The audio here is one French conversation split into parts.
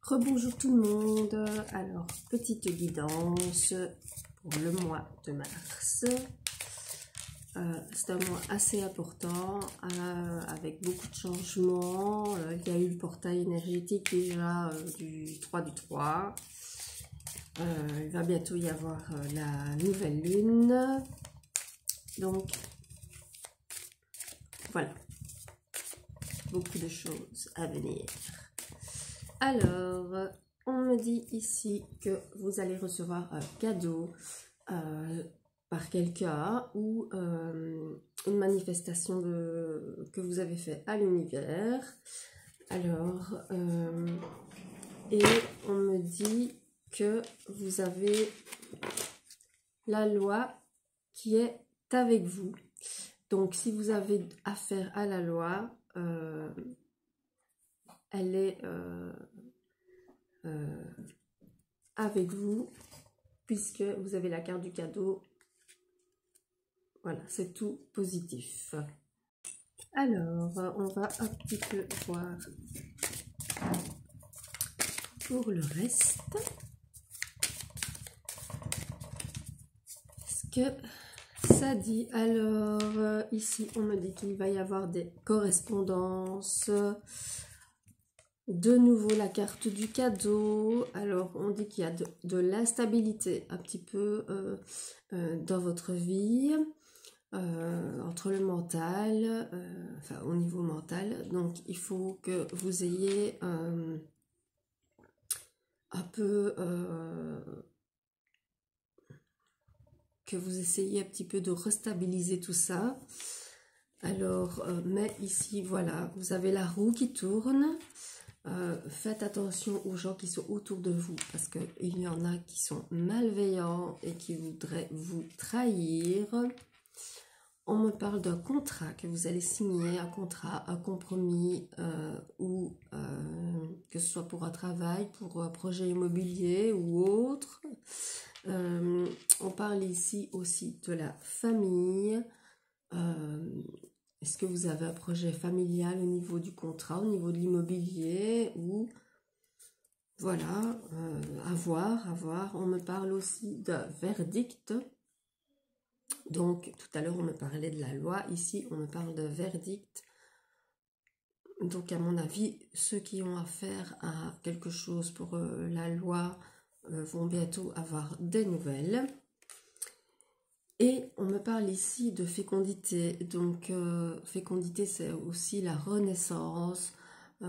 Rebonjour tout le monde. Alors, petite guidance pour le mois de mars. C'est un mois assez important avec beaucoup de changements. Il y a eu le portail énergétique déjà du 3 du 3. Il va bientôt y avoir la nouvelle lune. Donc, voilà. Beaucoup de choses à venir. Alors, on me dit ici que vous allez recevoir un cadeau par quelqu'un ou une manifestation que vous avez fait à l'univers. Alors, et on me dit que vous avez la loi qui est avec vous. Donc, si vous avez affaire à la loi, elle est avec vous, puisque vous avez la carte du cadeau. Voilà, c'est tout positif. Alors, on va un petit peu voir pour le reste. Ce que ça dit. Alors, ici, on me dit qu'il va y avoir des correspondances. De nouveau, la carte du cadeau. Alors, on dit qu'il y a de l'instabilité un petit peu dans votre vie, entre le mental, enfin au niveau mental. Donc, il faut que vous ayez un peu, que vous essayez un petit peu de restabiliser tout ça. Alors, mais ici, voilà, vous avez la roue qui tourne. Faites attention aux gens qui sont autour de vous parce qu'il y en a qui sont malveillants et qui voudraient vous trahir. On me parle d'un contrat que vous allez signer, un contrat, un compromis ou que ce soit pour un travail, pour un projet immobilier ou autre. On parle ici aussi de la famille. Est-ce que vous avez un projet familial au niveau du contrat, au niveau de l'immobilier ou voilà, à voir. On me parle aussi d'un verdict. Donc, tout à l'heure, on me parlait de la loi. Ici, on me parle de verdict. Donc, à mon avis, ceux qui ont affaire à quelque chose pour la loi vont bientôt avoir des nouvelles. Et on me parle ici de fécondité, donc fécondité c'est aussi la renaissance, et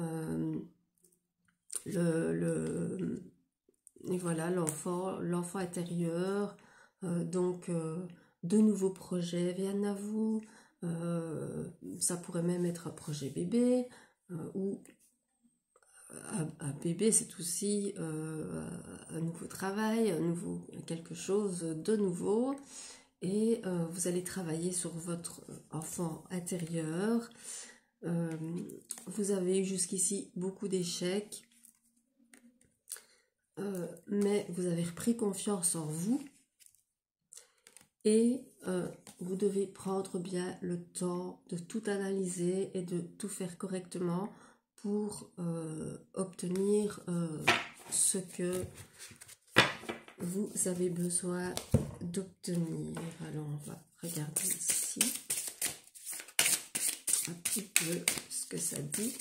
voilà l'enfant intérieur, donc de nouveaux projets viennent à vous, ça pourrait même être un projet bébé, ou un bébé c'est aussi un nouveau travail, quelque chose de nouveau. Et vous allez travailler sur votre enfant intérieur. Vous avez eu jusqu'ici beaucoup d'échecs, mais vous avez repris confiance en vous et vous devez prendre bien le temps de tout analyser et de tout faire correctement pour obtenir ce que vous avez besoin d'obtenir. Alors on va regarder ici un petit peu ce que ça dit.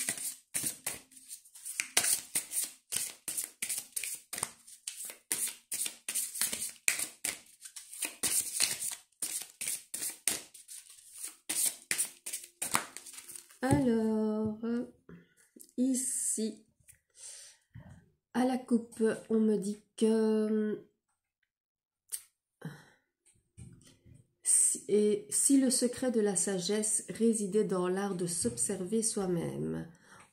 Alors ici à la coupe on me dit que et si le secret de la sagesse résidait dans l'art de s'observer soi-même,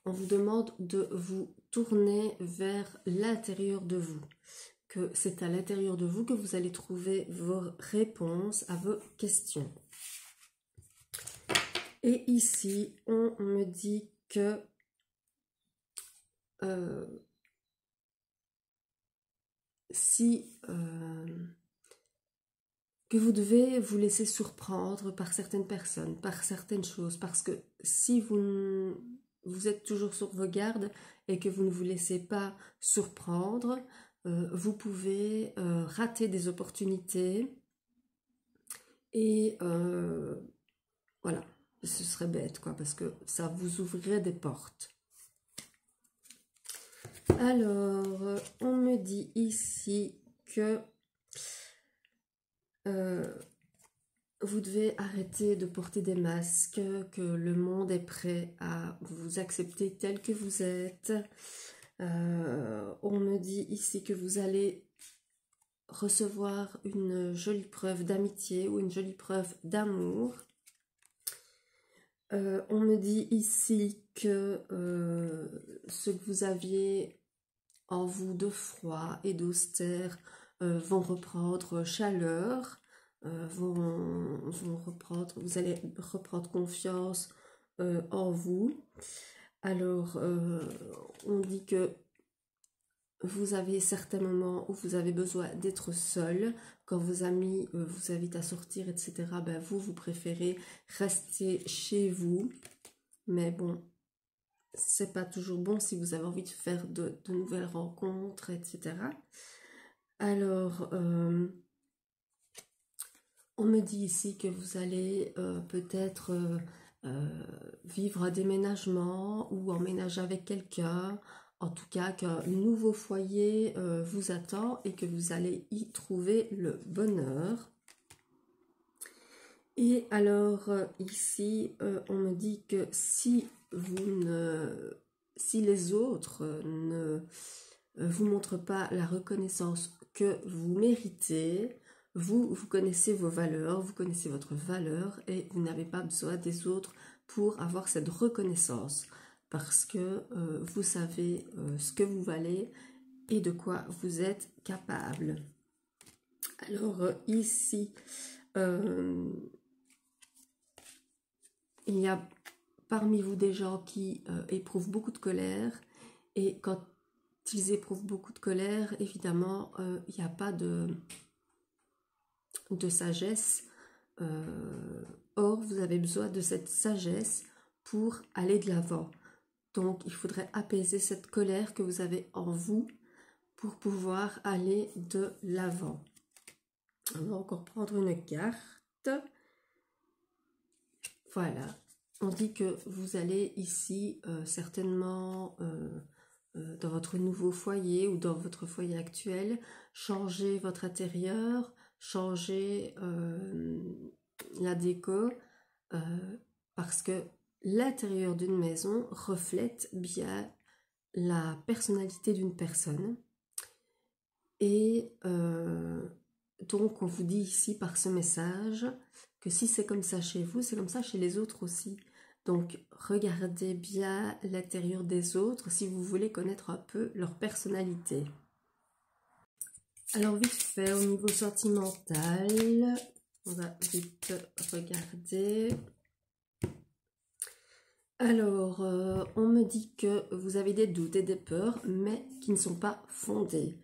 on vous demande de vous tourner vers l'intérieur de vous, que c'est à l'intérieur de vous que vous allez trouver vos réponses à vos questions. Et ici, on me dit que que vous devez vous laisser surprendre par certaines personnes, par certaines choses, parce que si vous vous êtes toujours sur vos gardes et que vous ne vous laissez pas surprendre, vous pouvez rater des opportunités et voilà, ce serait bête quoi, parce que ça vous ouvrirait des portes. Alors, on me dit ici que vous devez arrêter de porter des masques, que le monde est prêt à vous accepter tel que vous êtes. On me dit ici que vous allez recevoir une jolie preuve d'amitié ou une jolie preuve d'amour. On me dit ici que ce que vous aviez en vous de froid et d'austère vont reprendre chaleur, vous allez reprendre confiance en vous. Alors, on dit que vous avez certains moments où vous avez besoin d'être seul, quand vos amis vous invitent à sortir, etc. Ben vous préférez rester chez vous. Mais bon, c'est pas toujours bon si vous avez envie de faire de nouvelles rencontres, etc. Alors, on me dit ici que vous allez peut-être vivre un déménagement ou emménager avec quelqu'un. En tout cas, qu'un nouveau foyer vous attend et que vous allez y trouver le bonheur. Et alors, ici, on me dit que si les autres ne vous montrent pas la reconnaissance que vous méritez, vous connaissez vos valeurs, vous connaissez votre valeur et vous n'avez pas besoin des autres pour avoir cette reconnaissance. Parce que vous savez ce que vous valez et de quoi vous êtes capable. Alors ici, il y a parmi vous des gens qui éprouvent beaucoup de colère et quand ils éprouvent beaucoup de colère, évidemment, il n'y a pas de sagesse. Or, vous avez besoin de cette sagesse pour aller de l'avant. Donc, il faudrait apaiser cette colère que vous avez en vous pour pouvoir aller de l'avant. On va encore prendre une carte. Voilà. On dit que vous allez ici certainement dans votre nouveau foyer ou dans votre foyer actuel changer votre intérieur, changer la déco parce que l'intérieur d'une maison reflète bien la personnalité d'une personne. Et donc, on vous dit ici par ce message que si c'est comme ça chez vous, c'est comme ça chez les autres aussi. Donc, regardez bien l'intérieur des autres si vous voulez connaître un peu leur personnalité. Alors, vite fait, au niveau sentimental, on va vite regarder. Alors, on me dit que vous avez des doutes et des peurs, mais qui ne sont pas fondés.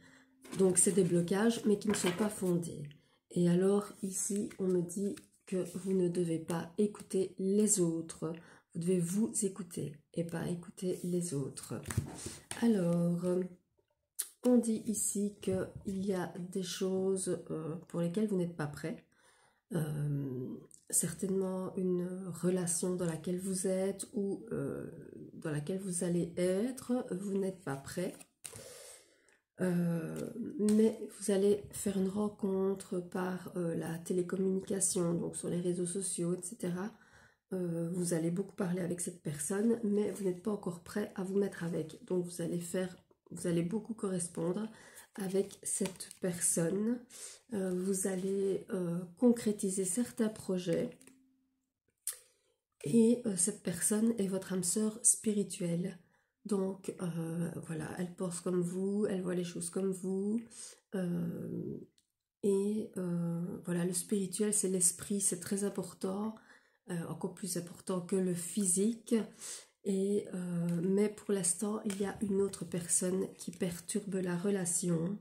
Donc, c'est des blocages, mais qui ne sont pas fondés. Et alors, ici, on me dit que vous ne devez pas écouter les autres. Vous devez vous écouter et pas écouter les autres. Alors, on dit ici qu'il y a des choses pour lesquelles vous n'êtes pas prêt. Certainement une relation dans laquelle vous êtes ou dans laquelle vous allez être, vous n'êtes pas prêt. Mais vous allez faire une rencontre par la télécommunication, donc sur les réseaux sociaux, etc. Vous allez beaucoup parler avec cette personne, mais vous n'êtes pas encore prêt à vous mettre avec. Donc vous allez beaucoup correspondre avec cette personne. Vous allez concrétiser certains projets. Et cette personne est votre âme sœur spirituelle. Donc, voilà, elle pense comme vous, elle voit les choses comme vous. Voilà, le spirituel, c'est l'esprit, c'est très important, encore plus important que le physique. Mais pour l'instant, il y a une autre personne qui perturbe la relation.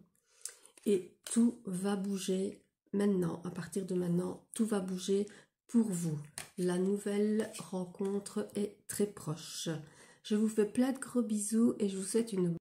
Et tout va bouger maintenant, à partir de maintenant, tout va bouger pour vous. La nouvelle rencontre est très proche. Je vous fais plein de gros bisous et je vous souhaite une